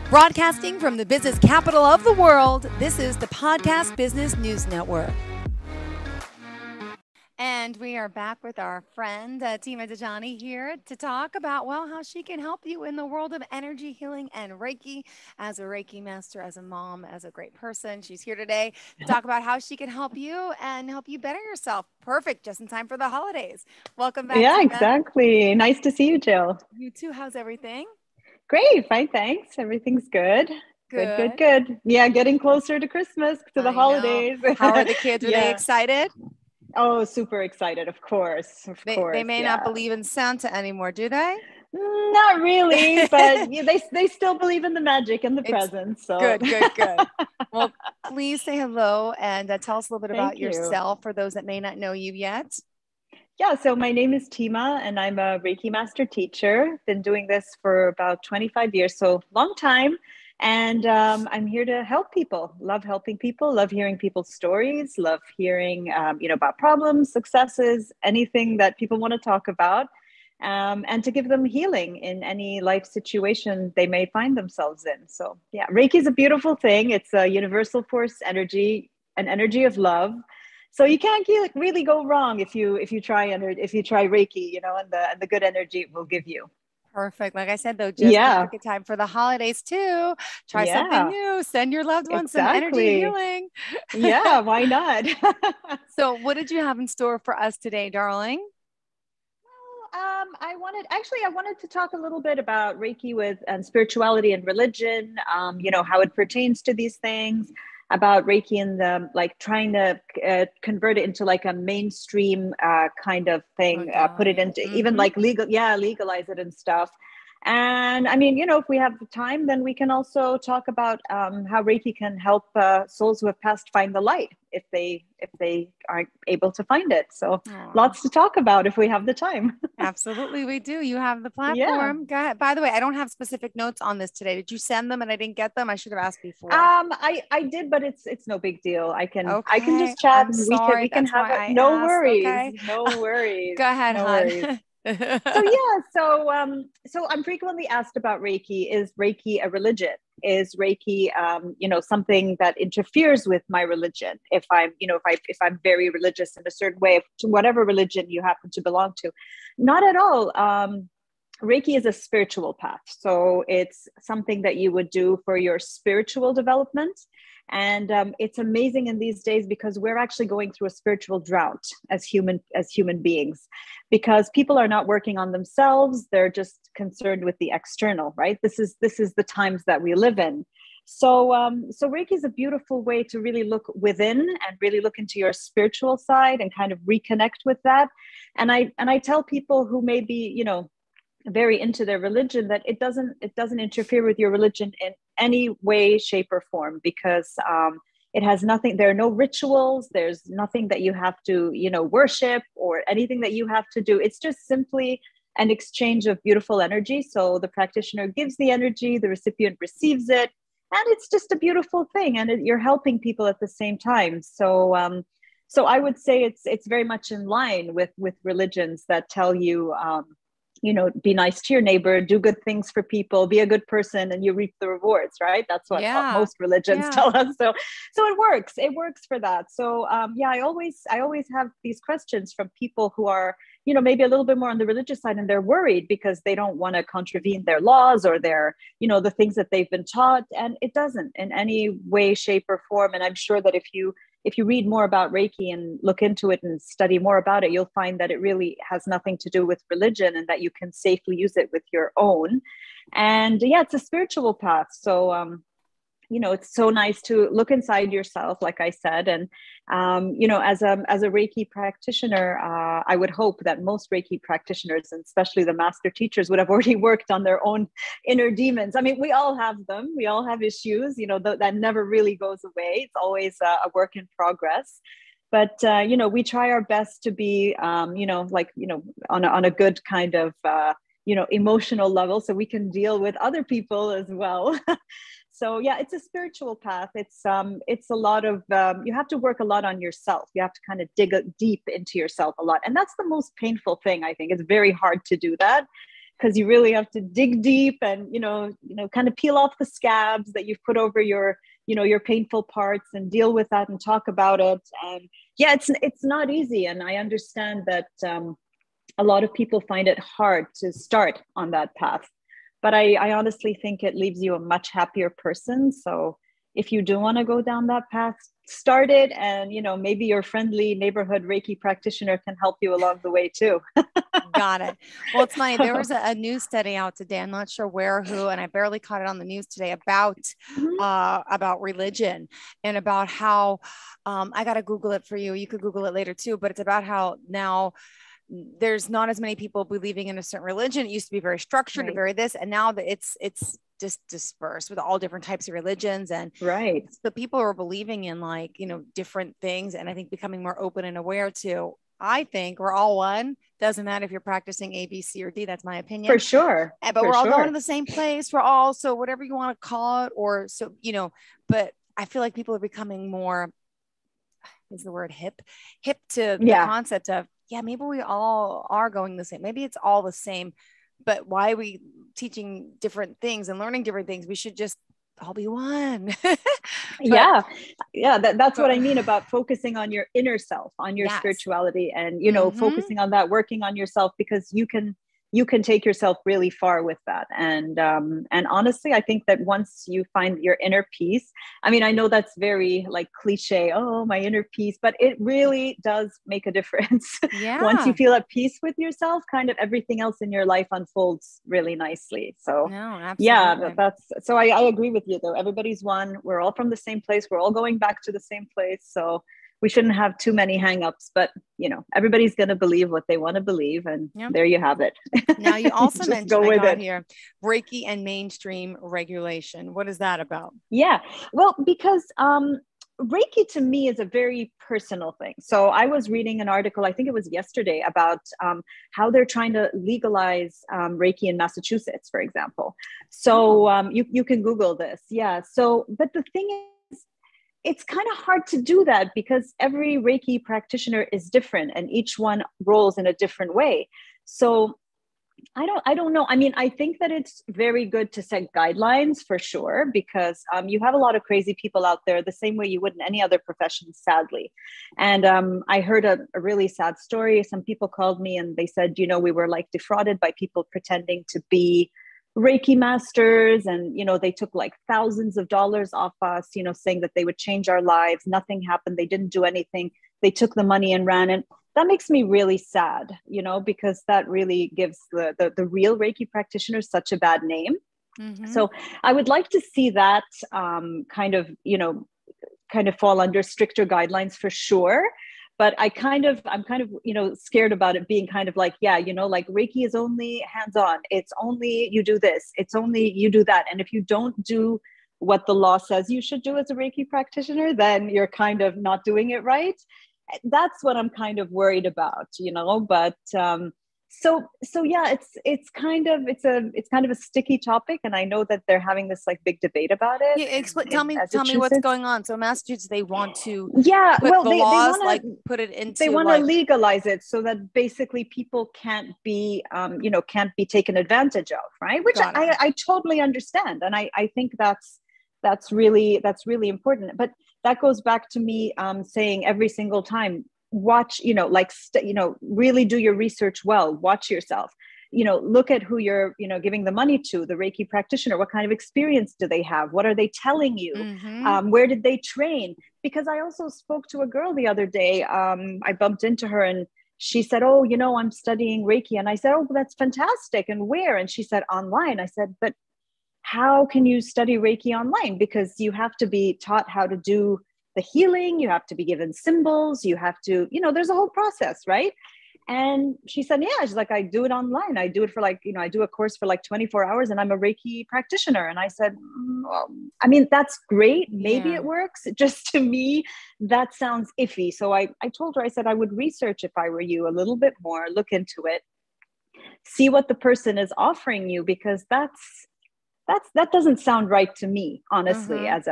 Broadcasting from the business capital of the world, this is the Podcast Business News Network. And we are back with our friend, Tima Dajani, here to talk about, well, how she can help you in the world of energy healing and Reiki as a Reiki master, as a mom, as a great person. She's here today to talk about how she can help you and help you better yourself. Perfect. Just in time for the holidays. Welcome back. Yeah, Tima. exactly. Nice to see you, Jill. You too. How's everything? Great. Fine. Thanks. Everything's good. Good. Yeah. Getting closer to Christmas, to the holidays. How are the kids? Are they excited? Oh, super excited. Of course. They may not believe in Santa anymore, do they? Not really, but they still believe in the magic and the presents. So good. Well, please say hello and tell us a little bit about yourself for those that may not know you yet. Yeah, so my name is Tima and I'm a Reiki master teacher. Been doing this for about 25 years, so long time. And I'm here to help people. Love helping people, love hearing people's stories, love hearing about problems, successes, anything that people want to talk about, and to give them healing in any life situation they may find themselves in. So yeah, Reiki is a beautiful thing. It's a universal force energy, an energy of love. So you can't really go wrong if you try Reiki, and the good energy it will give you. Perfect. Like I said, though, just the perfect time for the holidays too. Try something new. Send your loved ones some energy healing. Yeah, why not? So what did you have in store for us today, darling? Well, I wanted to talk a little bit about Reiki and spirituality and religion, how it pertains to these things, about Reiki and trying to convert it into like a mainstream kind of thing, put it into even like legalize it and stuff. And I mean, if we have the time, then we can also talk about how Reiki can help souls who have passed find the light if they aren't able to find it. So lots to talk about if we have the time. Absolutely, we do. You have the platform. Go ahead. By the way, I don't have specific notes on this today. Did you send them and I didn't get them? I should have asked before. I did, but it's no big deal. I can just chat. We can have it. No worries. Okay? No worries. Go ahead, hon. So I'm frequently asked about Reiki. Is Reiki a religion? Is Reiki, something that interferes with my religion? If I'm very religious in a certain way, to whatever religion you happen to belong to, not at all. Reiki is a spiritual path. So it's something that you would do for your spiritual development. And it's amazing in these days because we're actually going through a spiritual drought as human beings, because people are not working on themselves. They're just concerned with the external, right? This is the times that we live in. So Reiki is a beautiful way to really look within and really look into your spiritual side and kind of reconnect with that. And I tell people who may be, very into their religion that it doesn't interfere with your religion in any way, shape, or form, because it has nothing. There are no rituals. There's nothing that you have to worship or anything that you have to do. It's just simply an exchange of beautiful energy. So the practitioner gives the energy, the recipient receives it, and it's just a beautiful thing. And you're helping people at the same time. So I would say it's very much in line with religions that tell you. Be nice to your neighbor, do good things for people, be a good person, and you reap the rewards, right? That's what most religions tell us. So it works. It works for that. So I always have these questions from people who are, maybe a little bit more on the religious side, and they're worried because they don't want to contravene their laws or their, the things that they've been taught. And it doesn't in any way, shape, or form. And I'm sure that if you read more about Reiki and look into it and study more about it, you'll find that it really has nothing to do with religion and that you can safely use it with your own. And it's a spiritual path. So, it's so nice to look inside yourself, like I said. And, as a Reiki practitioner, I would hope that most Reiki practitioners, and especially the master teachers, would have already worked on their own inner demons. I mean, we all have them. We all have issues, that never really goes away. It's always a work in progress. But, we try our best to be, on a good kind of, emotional level so we can deal with other people as well. So it's a spiritual path. It's a lot of, you have to work a lot on yourself. You have to kind of dig deep into yourself a lot. And that's the most painful thing, I think. It's very hard to do that because you really have to dig deep and, kind of peel off the scabs that you've put over your, your painful parts, and deal with that and talk about it. And yeah, it's not easy. And I understand that a lot of people find it hard to start on that path. But I honestly think it leaves you a much happier person. So if you do want to go down that path, start it. And, maybe your friendly neighborhood Reiki practitioner can help you along the way too. Got it. Well, it's funny. There was a news study out today. I'm not sure where, who, and I barely caught it on the news today about religion, and about how, I got to Google it for you. You could Google it later too, but it's about how now there's not as many people believing in a certain religion. It used to be very structured, right, and very this, and now that it's just dispersed with all different types of religions. And right, the people are believing in different things. And I think becoming more open and aware to, I think we're all one. Doesn't matter if you're practicing A, B, C, or D. That's my opinion. For sure. But we're all going to the same place. We're all, so whatever you want to call it, or so, but I feel like people are becoming more, is the word hip to the concept of, maybe we all are going the same. Maybe it's all the same, but why are we teaching different things and learning different things? We should just all be one. That's what I mean about focusing on your inner self, on your spirituality, and focusing on that, working on yourself, because you can take yourself really far with that. And honestly, I think that once you find your inner peace, I mean, I know that's very like cliche, oh, my inner peace, but it really does make a difference. Once you feel at peace with yourself, kind of everything else in your life unfolds really nicely. So so I agree with you though. Everybody's one. We're all from the same place. We're all going back to the same place. So we shouldn't have too many hangups, but everybody's going to believe what they want to believe, and there you have it. Now you also mentioned here Reiki and mainstream regulation. What is that about? Yeah, well, because Reiki to me is a very personal thing. So I was reading an article, I think it was yesterday, about how they're trying to legalize Reiki in Massachusetts, for example. So you can Google this. Yeah. So, but the thing is, it's kind of hard to do that because every Reiki practitioner is different and each one rolls in a different way. So I don't know. I mean, I think that it's very good to set guidelines for sure, because you have a lot of crazy people out there the same way you would in any other profession, sadly. And I heard a really sad story. Some people called me and they said, we were like defrauded by people pretending to be Reiki masters, and they took like thousands of dollars off us, saying that they would change our lives. Nothing happened. They didn't do anything. They took the money and ran. And that makes me really sad, because that really gives the real Reiki practitioners such a bad name. Mm-hmm. So I would like to see that kind of fall under stricter guidelines for sure. But I'm kind of, scared about it being kind of like, like Reiki is only hands-on. It's only you do this. It's only you do that. And if you don't do what the law says you should do as a Reiki practitioner, then you're kind of not doing it right. That's what I'm kind of worried about, but so yeah, it's kind of a sticky topic, and I know that they're having this like big debate about it. Tell me what's going on. So Massachusetts, they want to they laws put it into, they want to legalize it so that basically people can't be taken advantage of, right? Which I totally understand, and I think that's really important. But that goes back to me saying every single time, watch, really do your research well, watch yourself, look at who you're, giving the money to, the Reiki practitioner. What kind of experience do they have? What are they telling you? Mm-hmm. Where did they train? Because I also spoke to a girl the other day. I bumped into her and she said, oh, I'm studying Reiki. And I said, oh, that's fantastic. And where? And she said, online. I said, but how can you study Reiki online? Because you have to be taught how to do the healing. You have to be given symbols. You have to, there's a whole process, right? And she said, yeah, she's like, I do it online. I do it for I do a course for 24 hours and I'm a Reiki practitioner. And I said, well, I mean, that's great. Maybe it works. Just to me, that sounds iffy. So I told her, I said, I would research if I were you a little bit more, look into it, see what the person is offering you, because that doesn't sound right to me, honestly, as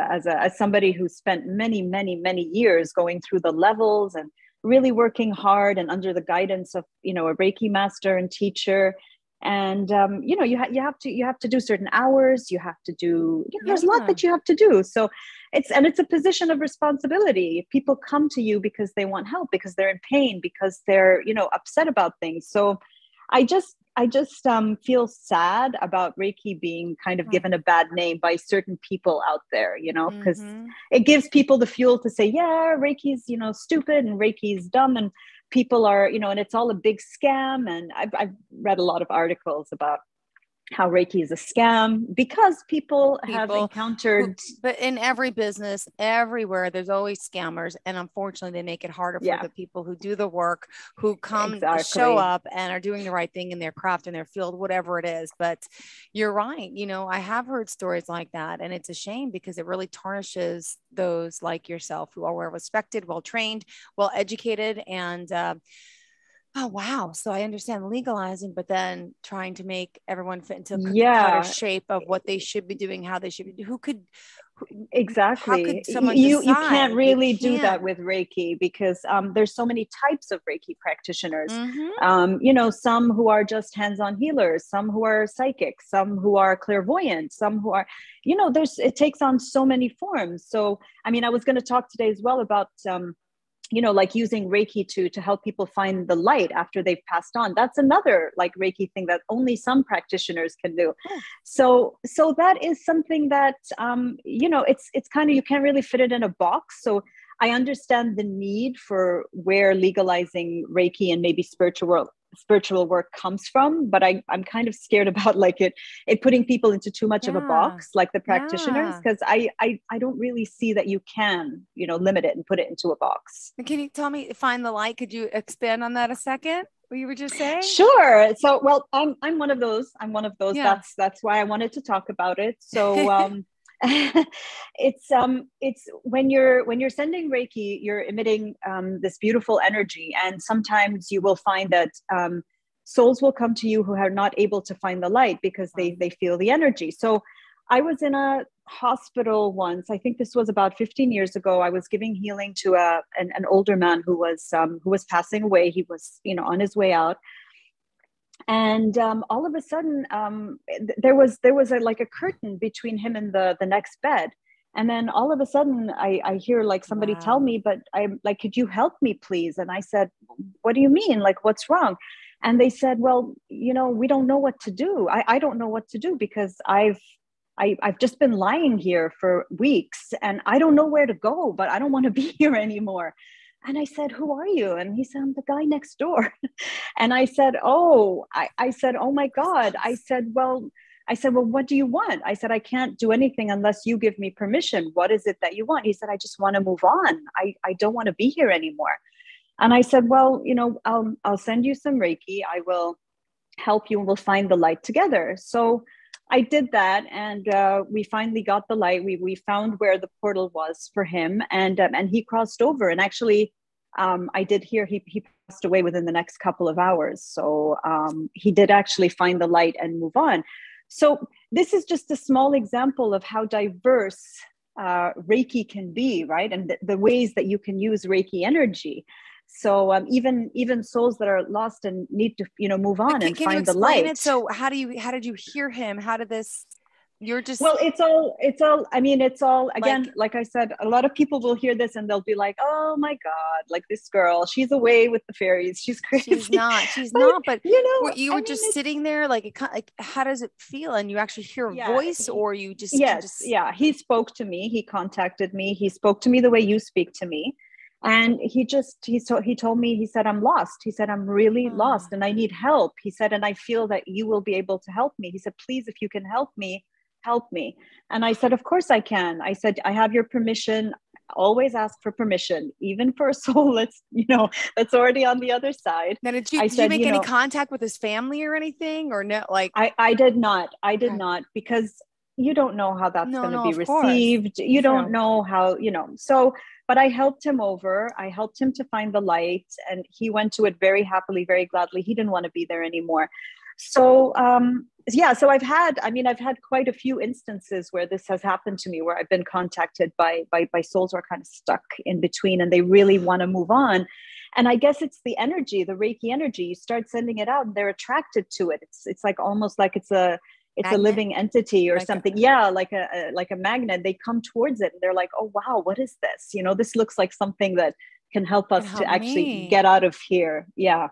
somebody who spent many, many, many years going through the levels and really working hard and under the guidance of, a Reiki master and teacher. And you have to do certain hours. You have to do, there's a lot Yeah. that you have to do. So it's a position of responsibility. People come to you because they want help, because they're in pain, because they're upset about things. So I just feel sad about Reiki being kind of given a bad name by certain people out there, because Mm-hmm. it gives people the fuel to say, yeah, Reiki's, stupid, and Reiki's dumb, and people are, and it's all a big scam. And I've read a lot of articles about how Reiki is a scam because people have People who, encountered, but in every business, everywhere, there's always scammers. And unfortunately, they make it harder for yeah, the people who do the work, who come, show exactly. up and are doing the right thing in their craft, in their field, whatever it is. But you're right. I have heard stories like that. And it's a shame because it really tarnishes those like yourself who are well respected, well trained, well educated, and oh, wow. So I understand legalizing, but then trying to make everyone fit into a cookie cutter Yeah, shape of what they should be doing, how they should be. How exactly. could someone You can't decide? You really do that can't. with Reiki because there's so many types of Reiki practitioners. Mm-hmm. Some who are just hands-on healers, some who are psychic, some who are clairvoyant, some who are, it takes on so many forms. So, I mean, I was going to talk today as well about like using Reiki to help people find the light after they've passed on. That's another like Reiki thing that only some practitioners can do. Oh, So that is something that it's kind of, you can't really fit it in a box. So I understand the need for where legalizing Reiki and maybe spiritual work comes from, but I'm kind of scared about like it putting people into too much of a yeah. box, like the practitioners, Yeah. because I don't really see that you can limit it and put it into a box. Can you tell me, find the light? Could you expand on that a second? What you were just saying? Sure. So, well, I'm one of those. I'm one of those. Yeah. That's why I wanted to talk about it. So, it's when you're sending Reiki, you're emitting this beautiful energy, and sometimes you will find that souls will come to you who are not able to find the light because they feel the energy. So, I was in a hospital once. I think this was about 15 years ago. I was giving healing to an older man who was passing away. He was on his way out, and all of a sudden there was like a curtain between him and the next bed. And then all of a sudden I hear like somebody tell Wow. me, but I'm like, could you help me please? And I said, what do you mean, like what's wrong? And they said, well, we don't know what to do. I don't know what to do because I've just been lying here for weeks and I don't know where to go, but I don't want to be here anymore. And I said, who are you? And he said, I'm the guy next door. And I said, oh, I said, oh my God. I said, well, what do you want? I said, I can't do anything unless you give me permission. What is it that you want? He said, I just want to move on. I don't want to be here anymore. And I said, well, I'll send you some Reiki. I will help you and we'll find the light together. So I did that, and we finally got the light. We found where the portal was for him, and he crossed over. And actually, I did hear he passed away within the next couple of hours. So he did actually find the light and move on. So this is just a small example of how diverse Reiki can be, right? And the ways that you can use Reiki energy. So even souls that are lost and need to move But on can, and can you find the explain light. it? So how did you hear him? How did this, you're just Well, it's all, I mean, it's all, like, again, like I said, a lot of people will hear this and they'll be like, oh my God, like this girl, she's away with the fairies. She's crazy. she's But, not, but you I were mean, just sitting there like, like, how does it feel? And you actually hear a yeah, voice, or you just can yes, just, yeah. He spoke to me. He contacted me. He spoke to me the way you speak to me. And he told me, he said, I'm lost. He said, I'm really lost and I need help. He said, and I feel that you will be able to help me. He said, please, if you can help me, help me. And I said, of course I can. I said, I have your permission. Always ask for permission, even for a soul that's already on the other side. now did you I did you said, make any contact with his family or anything, or no, like, I did not. I did okay, not, because you don't know how that's no, going to no, be of course, received. You don't true. know how, so, but I helped him over. I helped him to find the light, and he went to it very happily, very gladly. He didn't want to be there anymore. So, yeah, so I've had quite a few instances where this has happened to me, where I've been contacted by souls who are kind of stuck in between and they really want to move on. And I guess it's the energy, the Reiki energy. You start sending it out and they're attracted to it. It's like almost like it's a Magnet, living entity or like something. Yeah, like a magnet. They come towards it and they're like, oh wow, what is this? This looks like something that can help can us to help actually me. get out of here. Yeah.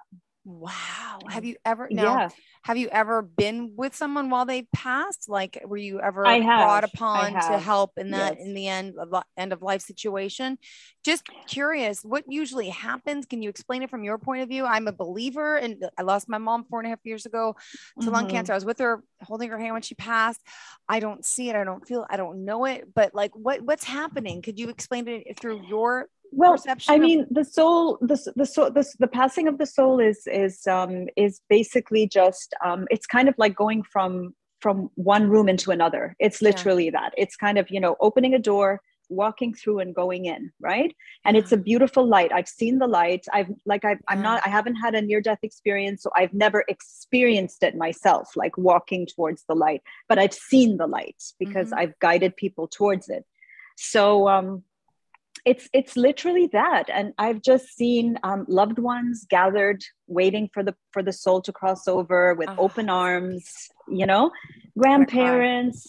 Wow. Have you ever now? Yeah. Have you ever been with someone while they passed? Like, were you ever I brought have. I upon to have. help in that Yes. in the end of life situation? Just curious, what usually happens? Can you explain it from your point of view? I'm a believer, and I lost my mom 4.5 years ago to lung Mm-hmm. cancer. I was with her, holding her hand when she passed. I don't see it. I don't feel. I don't know it. But like, what's happening? Could you explain it through your Well, I perception of? mean, the soul, the soul, the passing of the soul is basically just it's kind of like going from one room into another. It's Yeah. literally that. It's kind of opening a door, walking through, and going in, right? And Yeah. it's a beautiful light. I've seen the light. I'm Yeah. not. I haven't had a near death experience, so I've never experienced it myself, like walking towards the light. But I've seen the light because Mm-hmm. I've guided people towards it. So it's literally that. And I've just seen loved ones gathered waiting for the soul to cross over with Oh, open arms, gotta cry. grandparents.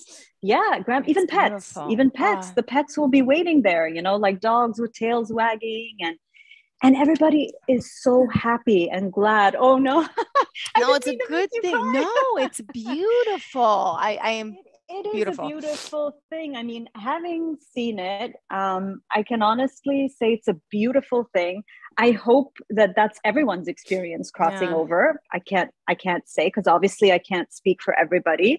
Yeah, It's even beautiful. pets. The pets will be waiting there, like dogs with tails wagging, and everybody is so happy and glad. Oh no, I No, didn't it's a mean to make good you thing. cry. No, it's beautiful. I am It is a beautiful. beautiful thing. I mean, having seen it, I can honestly say it's a beautiful thing. I hope that that's everyone's experience crossing Yeah. over. I can't say because obviously I can't speak for everybody,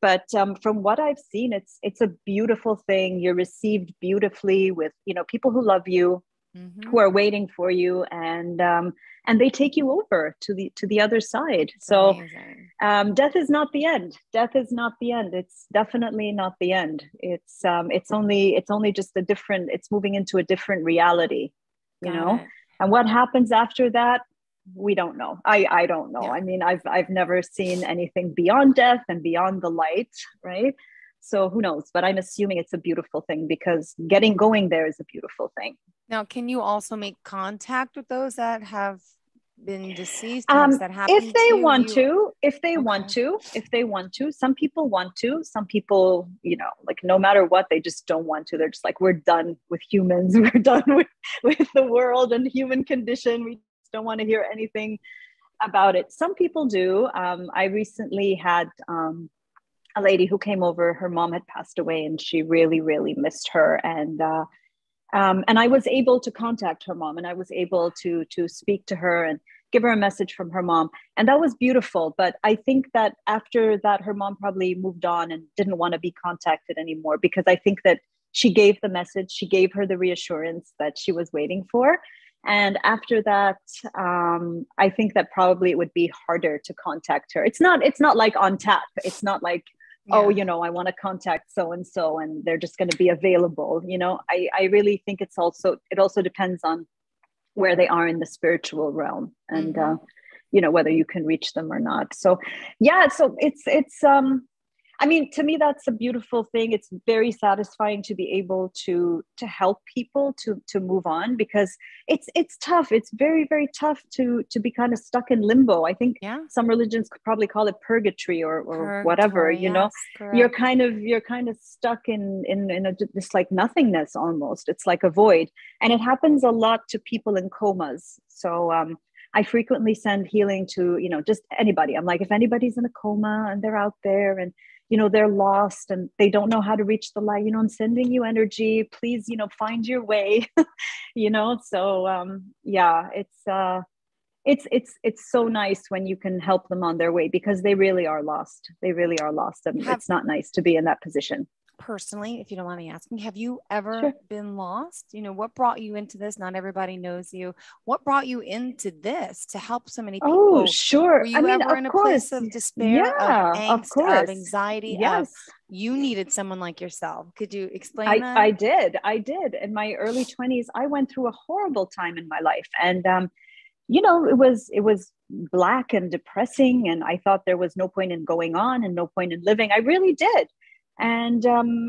but from what I've seen, it's a beautiful thing. You're received beautifully with people who love you, Mm-hmm. who are waiting for you, and they take you over to the other side. It's So amazing. death is not the end. Death is not the end. It's definitely not the end. It's only just a different. It's moving into a different reality, you Got know. it. And what happens after that, we don't know. I don't know. Yeah. I mean, I've never seen anything beyond death and beyond the light, right? So who knows? But I'm assuming it's a beautiful thing because getting going there is a beautiful thing. Now, can you also make contact with those that have been deceased? Has that If happened they to you? want to, Okay. some people want to, some people, like no matter what, they just don't want to. They're just like, we're done with humans. We're done with the world and human condition. We just don't want to hear anything about it. Some people do. I recently had a lady who came over. Her mom had passed away and she really, really missed her. And I was able to contact her mom and I was able to speak to her and give her a message from her mom. And that was beautiful. But I think that after that, her mom probably moved on and didn't want to be contacted anymore because I think that she gave the message, she gave her the reassurance that she was waiting for. And after that, I think that probably it would be harder to contact her. It's not like on tap. It's not like, oh, Yeah. I want to contact so and so and they're just going to be available. I really think it also depends on where they are in the spiritual realm and Mm-hmm. whether you can reach them or not. So yeah, so it's I mean, to me, that's a beautiful thing. It's very satisfying to be able to help people to move on because it's tough. It's very, very tough to be kind of stuck in limbo. I think Yeah. some religions could probably call it purgatory or whatever. Purgatory. Yes. You're Correct. kind of stuck in this like nothingness almost. It's like a void, and it happens a lot to people in comas. So I frequently send healing to just anybody. I'm like, if anybody's in a coma and they're out there and they're lost and they don't know how to reach the light, I'm sending you energy. Please, find your way. So yeah, it's so nice when you can help them on their way because they really are lost. They really are lost, and Have it's not nice to be in that position. personally, if you don't mind me asking, have you ever Sure. been lost? What brought you into this? Not everybody knows you. What brought you into this to help so many Oh, people? Were sure. I you mean, ever of in a place course. of despair, of Yeah, of angst, of course. anxiety, of Yes. you needed someone like yourself? Could you explain I, that? I did. I did. In my early 20s, I went through a horrible time in my life. And it was black and depressing. And I thought there was no point in going on and no point in living. I really did. And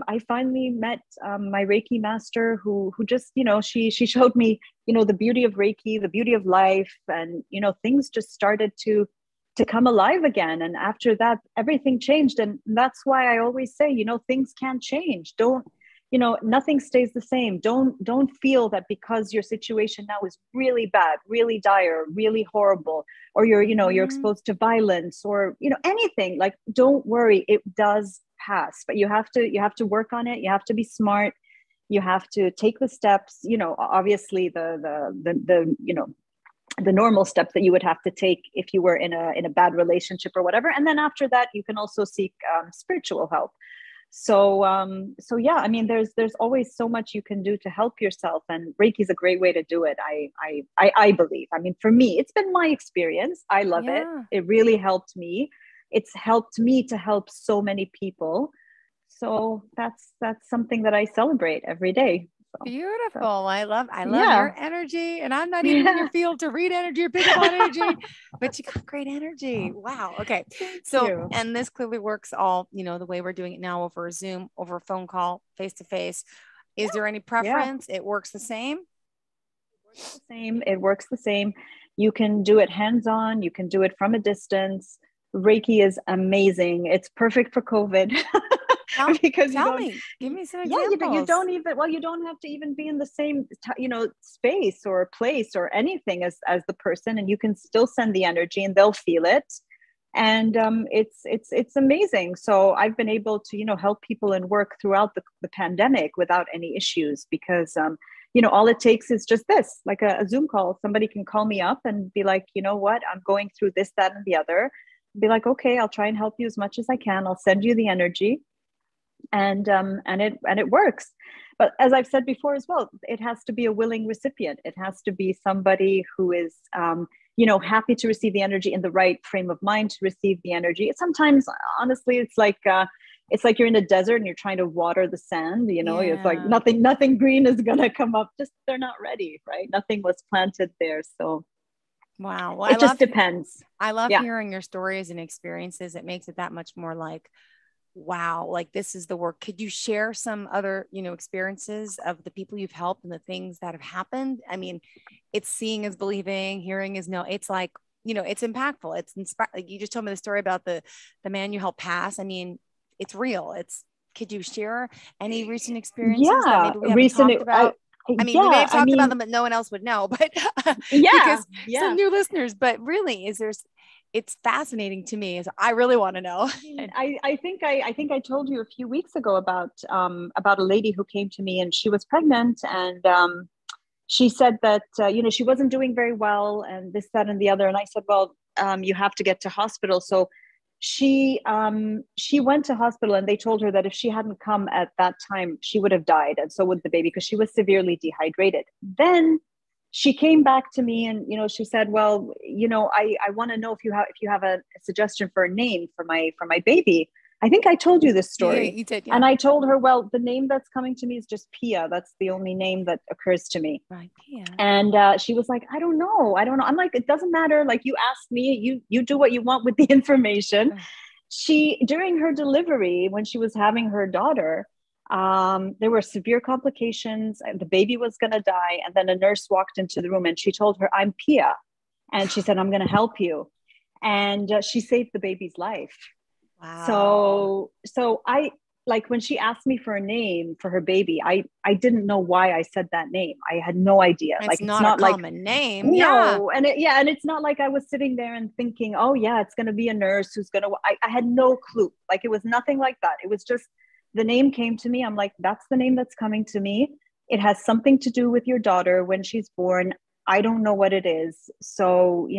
I finally met my Reiki master, who just, she showed me, the beauty of Reiki, the beauty of life, and things just started to come alive again. And after that, everything changed. And that's why I always say, things can change. Don't, nothing stays the same. Don't feel that because your situation now is really bad, really dire, really horrible, or you're exposed to violence, or anything. Like, don't worry, it does pass. But you have to work on it. You have to be smart. You have to take the steps. Obviously the normal steps that you would have to take if you were in a bad relationship or whatever. And then after that, you can also seek spiritual help. So yeah, I mean, there's always so much you can do to help yourself, and Reiki is a great way to do it. I believe. I mean, for me, it's been my experience. I love it. It really helped me. It's helped me to help so many people. So that's something that I celebrate every day. So, Beautiful. I love yeah. your energy. And I'm not even in your field to read energy or pick up on energy, but you got great energy. Wow. Okay. So, and this clearly works all, the way we're doing it now over Zoom, over a phone call, face to face. Is there any preference? It works the same? It works the same. You can do it hands-on. You can do it from a distance. Reiki is amazing. It's perfect for COVID. Because give me some examples. You don't have to even be in the same space or place or anything as the person, and you can still send the energy and they'll feel it. And it's amazing. So I've been able to help people and work throughout the pandemic without any issues, because all it takes is just this, like a Zoom call. Somebody can call me up and be like, you know what, I'm going through this, that, and the other. Be like, okay, I'll try and help you as much as I can. I'll send you the energy. And it works. But as I've said before as well, it has to be a willing recipient. It has to be somebody who is happy to receive the energy, in the right frame of mind to receive the energy. Sometimes, honestly, it's like you're in a desert and you're trying to water the sand. It's like nothing green is gonna come up. Just they're not ready, right? Nothing was planted there. So wow. Well, it just depends. I love hearing your stories and experiences. It makes it that much more like, wow, like this is the work. Could you share some other, experiences of the people you've helped and the things that have happened? I mean, it's seeing is believing, hearing is no. It's like, it's impactful. It's inspired. Like you just told me the story about the man you helped pass. I mean, it's real. Could you share any recent experiences that maybe we haven't talked about? I mean, we may have talked about them, but no one else would know, but because some new listeners, but really it's fascinating to me. So I really want to know. I think I told you a few weeks ago about a lady who came to me, and she was pregnant, and she said that she wasn't doing very well, and this, that, and the other. And I said, well, you have to get to hospital. So she went to hospital, and they told her that if she hadn't come at that time, she would have died, and so would the baby, because she was severely dehydrated. Then she came back to me, and she said, well, I want to know if you have a suggestion for a name for my baby. I think I told you this story. Yeah, you did, and I told her, well, the name that's coming to me is just Pia. That's the only name that occurs to me. Right, Pia. And she was like, I don't know. I'm like, it doesn't matter. Like, you asked me, you do what you want with the information. During her delivery, when she was having her daughter, there were severe complications, and the baby was going to die. And then a nurse walked into the room, and she told her, I'm Pia. And she said, I'm going to help you. And she saved the baby's life. Wow. So I, like, when she asked me for a name for her baby, I didn't know why I said that name. I had no idea. It's not a common name. No. And it's not like I was sitting there and thinking, oh yeah, it's going to be a nurse who's going to, I had no clue. Like, it was nothing like that. It was just, the name came to me. I'm like, that's the name that's coming to me. It has something to do with your daughter when she's born. I don't know what it is. So,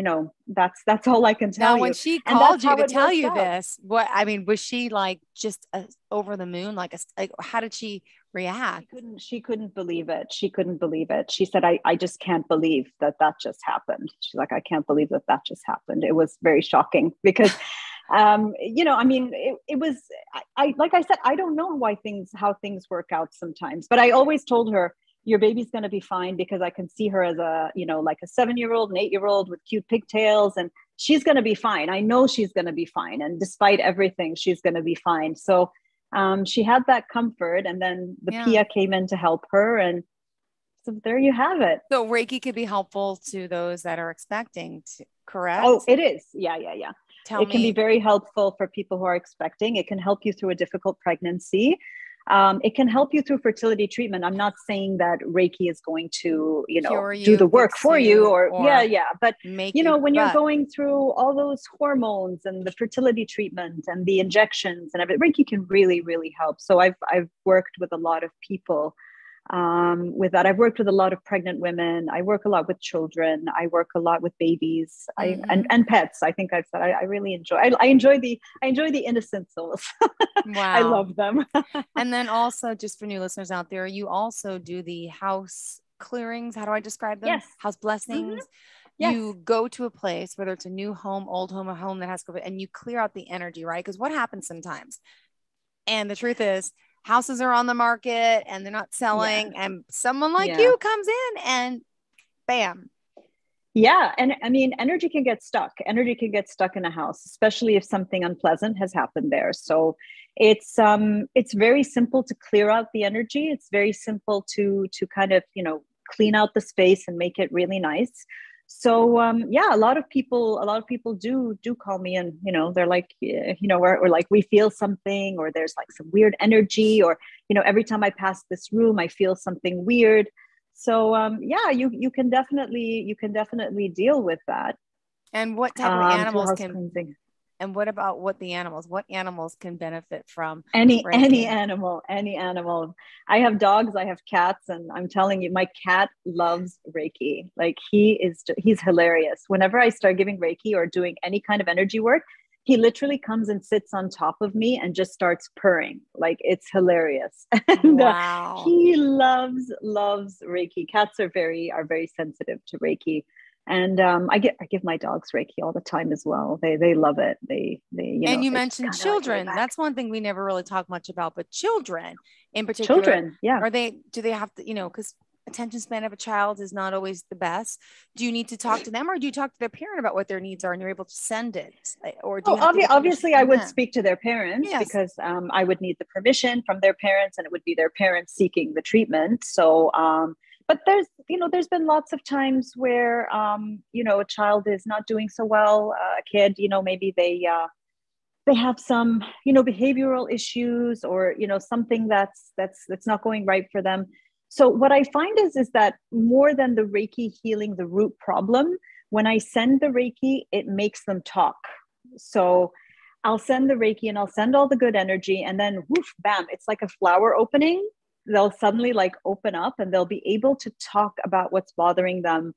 that's all I can tell you. Now, when she called you to tell you this, was she like just over the moon? Like how did she react? She couldn't believe it. She couldn't believe it. She said, I just can't believe that just happened. She's like, I can't believe that just happened. It was very shocking because, it was, like I said, I don't know how things work out sometimes, but I always told her, your baby's going to be fine, because I can see her as like a 7-year-old, an 8-year-old with cute pigtails, and she's going to be fine. I know she's going to be fine. And despite everything, she's going to be fine. So She had that comfort, and then the Yeah. Pia came in to help her, and so there you have it. So Reiki could be helpful to those that are expecting, correct? Oh, it is. Yeah, yeah, yeah. Tell It can be me. very helpful for people who are expecting. It can help you through a difficult pregnancy. It can help you through fertility treatment. I'm not saying that Reiki is going to, Cure do you, the work fix for you, you, or yeah, or yeah. But make you, when you're but going through all those hormones and the fertility treatment and the injections and everything, Reiki can really, really help. So I've worked with a lot of people with that. I've worked with a lot of pregnant women. I work a lot with children. I work a lot with babies. And pets. I think I've said I really enjoy. I enjoy the innocent souls. I wow. love them. And then also, just for new listeners out there, you also do the house clearings. How do I describe them? Yes. House blessings. Yes. You go to a place, whether it's a new home, old home, a home that has COVID, and you clear out the energy, right? Because what happens sometimes, and the truth is, houses are on the market and they're not selling, and someone like you comes in and bam. Yeah. And I mean, energy can get stuck. Energy can get stuck in a house, especially if something unpleasant has happened there. So it's very simple to clear out the energy. It's very simple to kind of, clean out the space and make it really nice. So yeah, a lot of people do call me, and they're like, or like, we feel something, or there's like some weird energy, or every time I pass this room I feel something weird. So yeah, you can definitely deal with that. And what type of animals can cleansing. And what about what animals can benefit from Any Reiki? animal. I have dogs, I have cats, and I'm telling you, my cat loves Reiki. Like, he's hilarious. Whenever I start giving Reiki or doing any kind of energy work, he literally comes and sits on top of me and just starts purring. Like, it's hilarious. And Wow. he loves Reiki. Cats are very sensitive to Reiki. And I give my dogs Reiki all the time as well. They love it. And you mentioned children. That's one thing we never really talk much about, but children in particular. Children, yeah. Do they have to, because attention span of a child is not always the best. Do you need to talk to them, or do you talk to their parent about what their needs are and you're able to send it? Or do you obviously I would speak to their parents, because I would need the permission from their parents, and it would be their parents seeking the treatment. So but there's been lots of times where a child is not doing so well, a kid, maybe they have some behavioral issues, or something that's not going right for them. So what I find is that more than the Reiki healing the root problem, when I send the Reiki, it makes them talk. So I'll send the Reiki and I'll send all the good energy, and then woof, bam, it's like a flower opening. They'll suddenly like open up, and they'll be able to talk about what's bothering them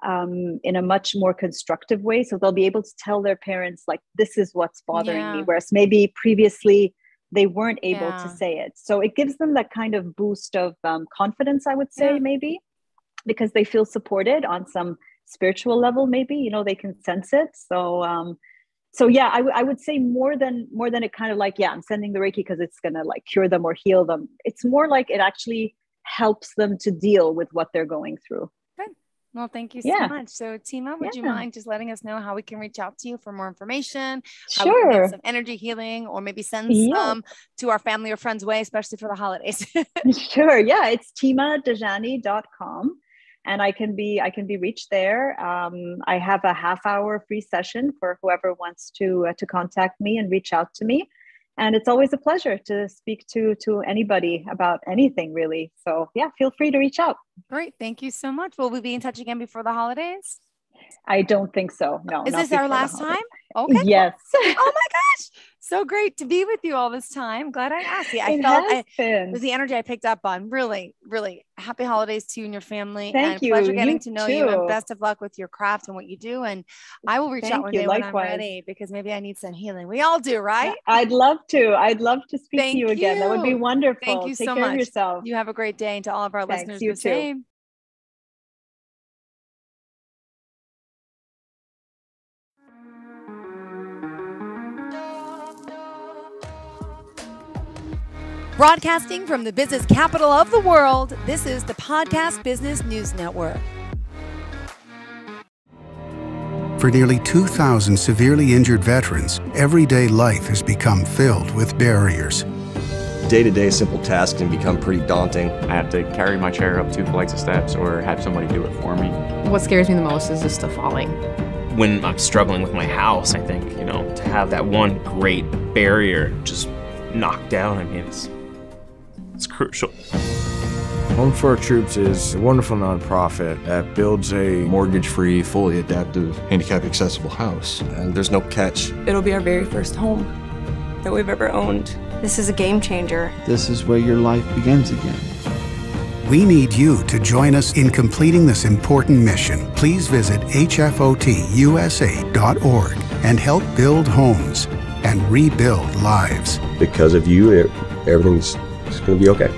in a much more constructive way. So they'll be able to tell their parents, like, this is what's bothering me. Whereas maybe previously they weren't able to say it. So it gives them that kind of boost of confidence, I would say, maybe, because they feel supported on some spiritual level. Maybe, they can sense it. So yeah, I would say more than it kind of like, I'm sending the Reiki because it's going to like cure them or heal them. It's more like it actually helps them to deal with what they're going through. Good. Well, thank you so much. So Tima, would you mind just letting us know how we can reach out to you for more information? Sure. How we can get some energy healing, or maybe send some to our family or friends' way, especially for the holidays. Sure. Yeah. It's timadajani.com. And I can be reached there. I have a half-hour free session for whoever wants to contact me and reach out to me. And it's always a pleasure to speak to anybody about anything, really. So yeah, feel free to reach out. Great. Thank you so much. Will we be in touch again before the holidays? I don't think so. No. Is this our last time? Okay. Yes. Oh my gosh. So great to be with you all this time. Glad I asked you. It was the energy I picked up on. Really, really happy holidays to you and your family. Thank you. Pleasure getting to know you, and best of luck with your craft and what you do. And I will reach out one day when I'm ready, because maybe I need some healing. We all do, right? I'd love to speak to you again. That would be wonderful. Thank you so much. Take care of yourself. You have a great day, and to all of our listeners, the same. Broadcasting from the business capital of the world, this is the Podcast Business News Network. For nearly 2,000 severely injured veterans, everyday life has become filled with barriers. Day-to-day simple tasks can become pretty daunting. I have to carry my chair up 2 flights of steps or have somebody do it for me. What scares me the most is just the falling. When I'm struggling with my house, I think, to have that one great barrier just knocked down, I mean, it's crucial. Home for Our Troops is a wonderful nonprofit that builds a Mortgage-free, fully adaptive, handicap-accessible house. And there's no catch. It'll be our very first home that we've ever owned. This is a game changer. This is where your life begins again. We need you to join us in completing this important mission. Please visit hfotusa.org and help build homes and rebuild lives. Because of you, everything's going to be okay.